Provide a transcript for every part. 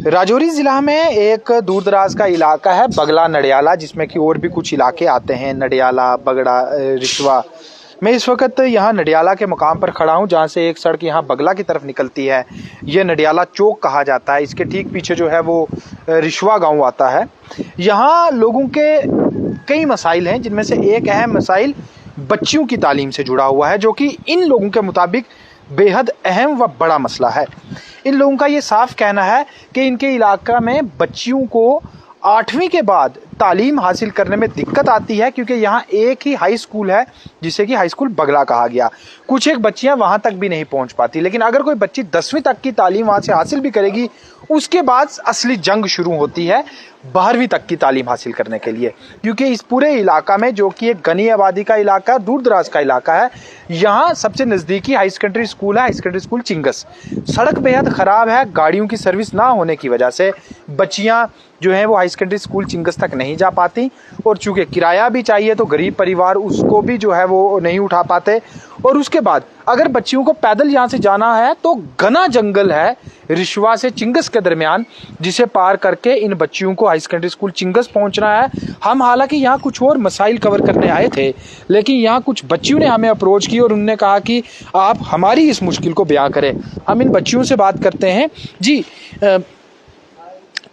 राजौरी ज़िला में एक दूर दराज का इलाका है बगला नडियाला, जिसमें कि और भी कुछ इलाके आते हैं, नडियाला, बगड़ा, रिशवा। मैं इस वक्त यहाँ नडियाला के मुकाम पर खड़ा हूँ, जहाँ से एक सड़क यहाँ बगला की तरफ निकलती है। ये नडियाला चौक कहा जाता है। इसके ठीक पीछे जो है वो रिशवा गांव आता है। यहाँ लोगों के कई मसाइल हैं, जिनमें से एक अहम मसाइल बच्चियों की तालीम से जुड़ा हुआ है, जो कि इन लोगों के मुताबिक बेहद अहम व बड़ा मसला है। इन लोगों का ये साफ कहना है कि इनके इलाका में बच्चियों को 8वीं के बाद तालीम हासिल करने में दिक्कत आती है, क्योंकि यहाँ एक ही हाई स्कूल है, जिसे कि हाई स्कूल बगला कहा गया। कुछ एक बच्चियाँ वहाँ तक भी नहीं पहुँच पाती, लेकिन अगर कोई बच्ची 10वीं तक की तालीम वहाँ से हासिल भी करेगी, उसके बाद असली जंग शुरू होती है 12वीं तक की तालीम हासिल करने के लिए। क्योंकि इस पूरे इलाका में, जो कि एक घनी आबादी का इलाका, दूर दराज का इलाका है, यहाँ सबसे नज़दीकी हाई सेकेंडरी स्कूल है, हाई सेकेंडरी स्कूल चिंगस। सड़क बेहद ख़राब है, गाड़ियों की सर्विस ना होने की वजह से बच्चियाँ जो हैं वो हाई सेकेंडरी स्कूल चिंगस तक नहीं जा पाती, और चूँकि किराया भी चाहिए तो गरीब परिवार उसको भी जो है वो नहीं उठा पाते। और उसके बाद अगर बच्चियों को पैदल यहाँ से जाना है तो घना जंगल है रिशवा से चिंगस के दरमियान, जिसे पार करके इन बच्चियों को हाई सेकेंडरी स्कूल चिंगस पहुँचना है। हम हालांकि यहाँ कुछ और मसाइल कवर करने आए थे, लेकिन यहाँ कुछ बच्चियों ने हमें अप्रोच की और उन्होंने कहा कि आप हमारी इस मुश्किल को बयां करें। हम इन बच्चियों से बात करते हैं। जी,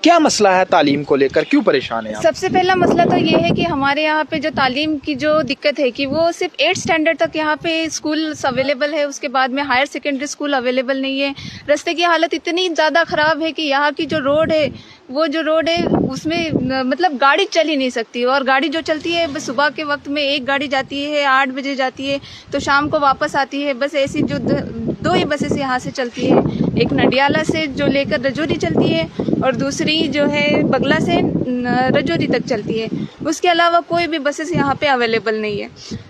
क्या मसला है तालीम को लेकर, क्यों परेशान है आप? सबसे पहला मसला तो ये है कि हमारे यहाँ पे जो तालीम की जो दिक्कत है कि वो सिर्फ 8th स्टैंडर्ड तक यहाँ पे स्कूल अवेलेबल है, उसके बाद में हायर सेकेंडरी स्कूल अवेलेबल नहीं है। रास्ते की हालत इतनी ज़्यादा ख़राब है कि यहाँ की जो रोड है, वो जो रोड है उसमें मतलब गाड़ी चल ही नहीं सकती, और गाड़ी जो चलती है बस सुबह के वक्त में एक गाड़ी जाती है, 8 बजे जाती है तो शाम को वापस आती है। बस ऐसी जो दो ही बसेस यहाँ से चलती है, एक नडियाला से जो लेकर राजौरी चलती है और दूसरी जो है बगला से राजौरी तक चलती है। उसके अलावा कोई भी बसेस यहाँ पे अवेलेबल नहीं है।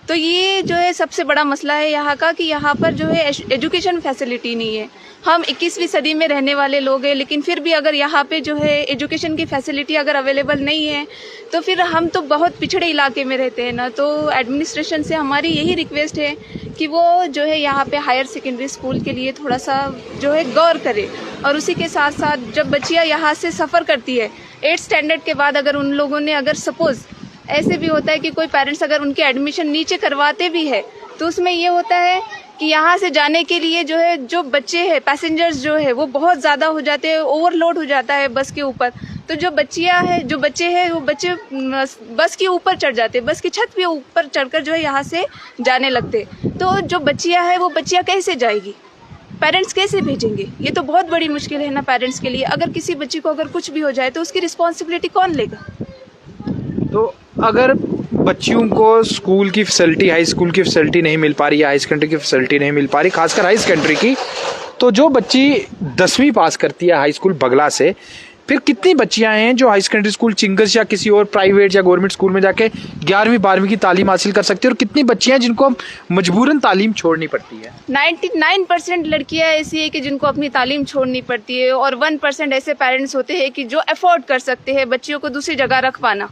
तो ये जो है सबसे बड़ा मसला है यहाँ का, कि यहाँ पर जो है एजुकेशन फैसिलिटी नहीं है। हम 21वीं सदी में रहने वाले लोग हैं, लेकिन फिर भी अगर यहाँ पे जो है एजुकेशन की फैसिलिटी अगर अवेलेबल नहीं है तो फिर हम तो बहुत पिछड़े इलाके में रहते हैं ना। तो एडमिनिस्ट्रेशन से हमारी यही रिक्वेस्ट है कि वो जो है यहाँ पे हायर सेकेंडरी स्कूल के लिए थोड़ा सा जो है गौर करे, और उसी के साथ साथ जब बच्चियाँ यहाँ से सफ़र करती है 8th स्टैंडर्ड के बाद, अगर उन लोगों ने अगर सपोज़ ऐसे भी होता है कि कोई पेरेंट्स अगर उनके एडमिशन नीचे करवाते भी है, तो उसमें ये होता है कि यहाँ से जाने के लिए जो है जो बच्चे हैं, पैसेंजर्स जो है वो बहुत ज़्यादा हो जाते हैं, ओवरलोड हो जाता है बस के ऊपर। तो जो बच्चियाँ हैं, जो बच्चे हैं, वो बच्चे बस के ऊपर चढ़ जाते, बस की छत पे ऊपर चढ़कर जो है यहाँ से जाने लगते। तो जो बच्चियाँ हैं वो बच्चियाँ कैसे जाएगी, पेरेंट्स कैसे भेजेंगे? ये तो बहुत बड़ी मुश्किल है ना पेरेंट्स के लिए। अगर किसी बच्ची को अगर कुछ भी हो जाए तो उसकी रिस्पॉन्सिबिलिटी कौन लेगा? तो अगर बच्चियों को स्कूल की फैसिलिटी, हाई स्कूल की फैसिलिटी नहीं मिल पा रही, हाई सेकेंडरी की फैसिलिटी नहीं मिल पा रही, खासकर हाई सेकेंडरी की, तो जो बच्ची 10वीं पास करती है हाई स्कूल बगला से, फिर कितनी बच्चियां हैं जो हाई सेकेंडरी स्कूल चिंगस या किसी और प्राइवेट या गवर्नमेंट स्कूल में जाके 11वीं 12वीं की तालीम हासिल कर सकती है, और कितनी बच्चियां जिनको मजबूरन तालीम छोड़नी पड़ती है? 99% लड़कियां ऐसी है कि जिनको अपनी तालीम छोड़नी पड़ती है, और 1% ऐसे पेरेंट्स होते हैं कि जो अफोर्ड कर सकते हैं बच्चियों को दूसरी जगह रख पाना।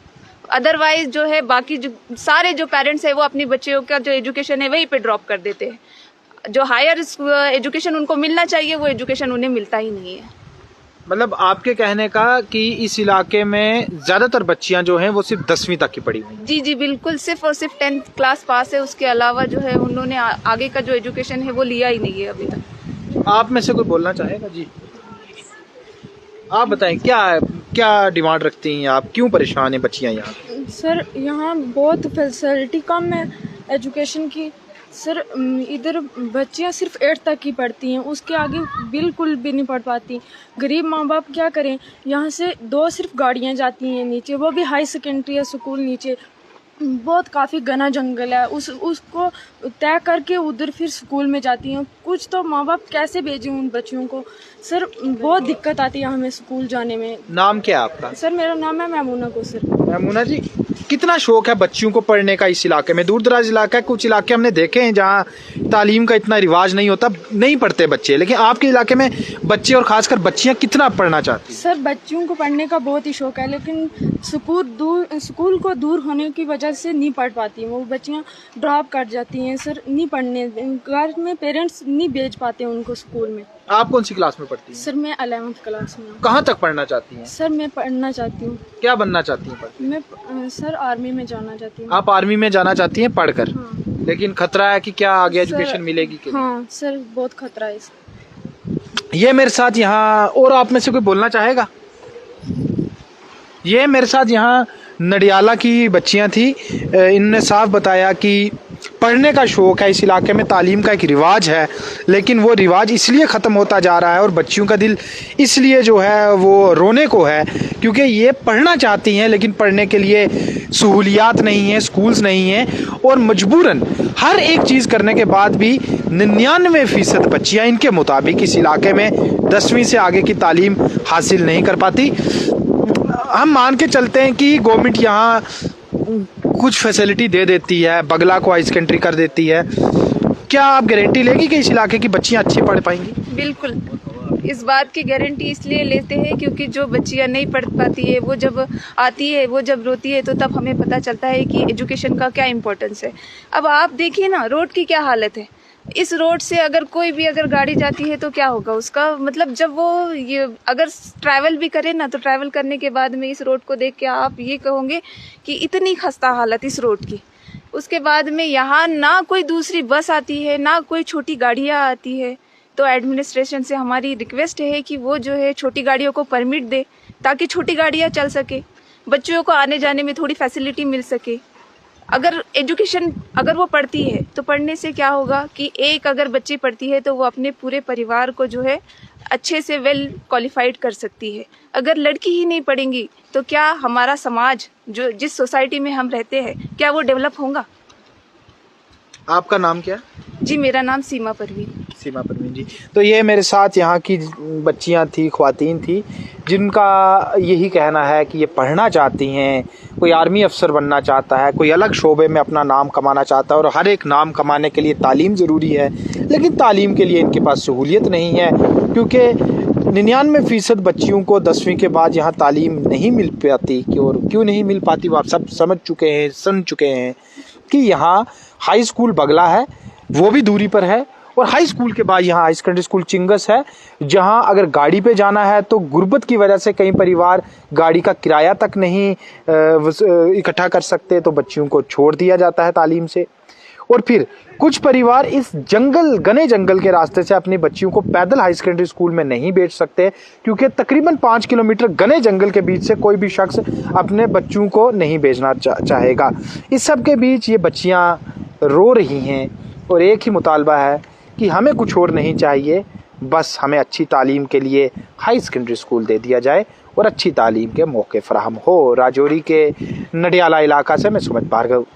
अदरवाइज जो है बाकी जो सारे जो पेरेंट्स है वो अपनी बच्चियों का जो एजुकेशन है वहीं पे ड्रॉप कर देते हैं। जो हायर एजुकेशन उनको मिलना चाहिए वो एजुकेशन उन्हें मिलता ही नहीं है। मतलब आपके कहने का कि इस इलाके में ज्यादातर बच्चियां जो हैं वो सिर्फ 10वीं तक की पढ़ी हुई? जी जी बिल्कुल, सिर्फ और सिर्फ 10th क्लास पास है, उसके अलावा जो है उन्होंने आगे का जो एजुकेशन है वो लिया ही नहीं है अभी तक। आप में से कोई बोलना चाहेगा? जी, आप बताएं, क्या डिमांड रखती हैं आप, क्यों परेशान हैं बच्चियां यहाँ? सर यहाँ बहुत फैसिलिटी कम है एजुकेशन की। सर इधर बच्चियाँ सिर्फ 8th तक ही पढ़ती हैं, उसके आगे बिल्कुल भी नहीं पढ़ पाती। गरीब माँ बाप क्या करें, यहाँ से 2 सिर्फ गाड़ियाँ जाती हैं नीचे, वो भी हाई सेकेंडरी स्कूल नीचे बहुत काफ़ी घना जंगल है, उसको तय करके उधर फिर स्कूल में जाती हैं। कुछ तो माँ बाप कैसे भेजें उन बच्चियों को? सर बहुत दिक्कत आती है हमें स्कूल जाने में। नाम क्या है आपका? सर मेरा नाम है मैमूना को। सर मैमूना जी, कितना शौक है बच्चियों को पढ़ने का इस इलाके में? दूर दराज इलाका है, कुछ इलाके हमने देखे हैं जहाँ तालीम का इतना रिवाज नहीं होता, नहीं पढ़ते बच्चे, लेकिन आपके इलाके में बच्चे और खासकर बच्चियाँ कितना पढ़ना चाहती हैं? सर बच्चियों को पढ़ने का बहुत ही शौक है, लेकिन स्कूल को दूर होने की वजह से नहीं पढ़ पाती हैं, वो बच्चियाँ ड्रॉप कर जाती हैं सर, नहीं पढ़ने घर में पेरेंट्स नहीं भेज पाते उनको स्कूल में। आप कौन सी क्लास में पढ़ती हैं? सर मैं 11th क्लास में हूँ। कहाँ तक पढ़ना चाहती हैं? सर मैं पढ़ना चाहती हूँ। क्या बनना चाहती हैं पढ़? मैं सर आर्मी में जाना चाहती हूँ। आप आर्मी में जाना चाहती हैं पढ़कर? हाँ। लेकिन खतरा है कि क्या आगे सर, एजुकेशन मिलेगी कि हाँ सर बहुत खतरा है इसका। ये मेरे साथ यहाँ, और आप में से कोई बोलना चाहेगा? ये मेरे साथ यहाँ नडियाला की बच्चियाँ थी, इनने साफ बताया कि पढ़ने का शौक़ है, इस इलाके में तालीम का एक रिवाज है, लेकिन वो रिवाज इसलिए ख़त्म होता जा रहा है और बच्चियों का दिल इसलिए जो है वो रोने को है, क्योंकि ये पढ़ना चाहती हैं लेकिन पढ़ने के लिए सहूलियात नहीं हैं, स्कूल्स नहीं हैं, और मजबूरन हर एक चीज़ करने के बाद भी 99% बच्चियाँ इनके मुताबिक इस इलाके में 10वीं से आगे की तालीम हासिल नहीं कर पाती। हम मान के चलते हैं कि गवर्नमेंट यहाँ कुछ फैसिलिटी दे देती है, बगला को हाई सेकेंडरी कर देती है, क्या आप गारंटी लेंगी कि इस इलाके की बच्चियाँ अच्छी पढ़ पाएंगी? बिल्कुल, इस बात की गारंटी इसलिए लेते हैं क्योंकि जो बच्चियां नहीं पढ़ पाती है वो जब आती है, वो जब रोती है, तो तब हमें पता चलता है कि एजुकेशन का क्या इम्पोर्टेंस है। अब आप देखिए ना, रोड की क्या हालत है। इस रोड से अगर कोई भी अगर गाड़ी जाती है तो क्या होगा उसका, मतलब जब वो ये अगर ट्रैवल भी करे ना, तो ट्रैवल करने के बाद में इस रोड को देख के आप ये कहोगे कि इतनी खस्ता हालत इस रोड की। उसके बाद में यहाँ ना कोई दूसरी बस आती है, ना कोई छोटी गाड़ियाँ आती है। तो एडमिनिस्ट्रेशन से हमारी रिक्वेस्ट है कि वो जो है छोटी गाड़ियों को परमिट दे, ताकि छोटी गाड़ियाँ चल सके, बच्चों को आने जाने में थोड़ी फैसिलिटी मिल सके। अगर एजुकेशन अगर वो पढ़ती है तो पढ़ने से क्या होगा कि एक अगर बच्ची पढ़ती है तो वो अपने पूरे परिवार को जो है अच्छे से वेल क्वालिफाइड कर सकती है। अगर लड़की ही नहीं पढ़ेंगी तो क्या हमारा समाज, जो जिस सोसाइटी में हम रहते हैं, क्या वो डेवलप होगा? आपका नाम क्या है? जी मेरा नाम सीमा परवीन। सीमा परवीन जी। तो ये मेरे साथ यहाँ की बच्चियाँ थी, ख्वातीन थी, जिनका यही कहना है कि ये पढ़ना चाहती हैं, कोई आर्मी अफसर बनना चाहता है, कोई अलग शोबे में अपना नाम कमाना चाहता है, और हर एक नाम कमाने के लिए तालीम ज़रूरी है, लेकिन तालीम के लिए इनके पास सहूलियत नहीं है, क्योंकि 99% बच्चियों को 10वीं के बाद यहाँ तालीम नहीं मिल पाती। और क्यों नहीं मिल पाती वो आप सब समझ चुके हैं, सुन चुके हैं कि यहाँ हाई स्कूल बगला है, वो भी दूरी पर है, और हाई स्कूल के बाद यहाँ हाई सेकेंडरी स्कूल चिंगस है, जहाँ अगर गाड़ी पे जाना है तो गुर्बत की वजह से कई परिवार गाड़ी का किराया तक नहीं इकट्ठा कर सकते, तो बच्चियों को छोड़ दिया जाता है तालीम से। और फिर कुछ परिवार इस घने जंगल के रास्ते से अपनी बच्चियों को पैदल हाई सेकेंडरी स्कूल में नहीं भेज सकते, क्योंकि तकरीबन 5 किलोमीटर घने जंगल के बीच से कोई भी शख्स अपने बच्चों को नहीं भेजना चाहेगा। इस सब के बीच ये बच्चियाँ रो रही हैं, और एक ही मुतालबा है कि हमें कुछ और नहीं चाहिए, बस हमें अच्छी तालीम के लिए हाई सेकेंडरी स्कूल दे दिया जाए और अच्छी तालीम के मौके फराहम हो। राजौरी के नडियाला इलाका से मैं सुमित भार्गव।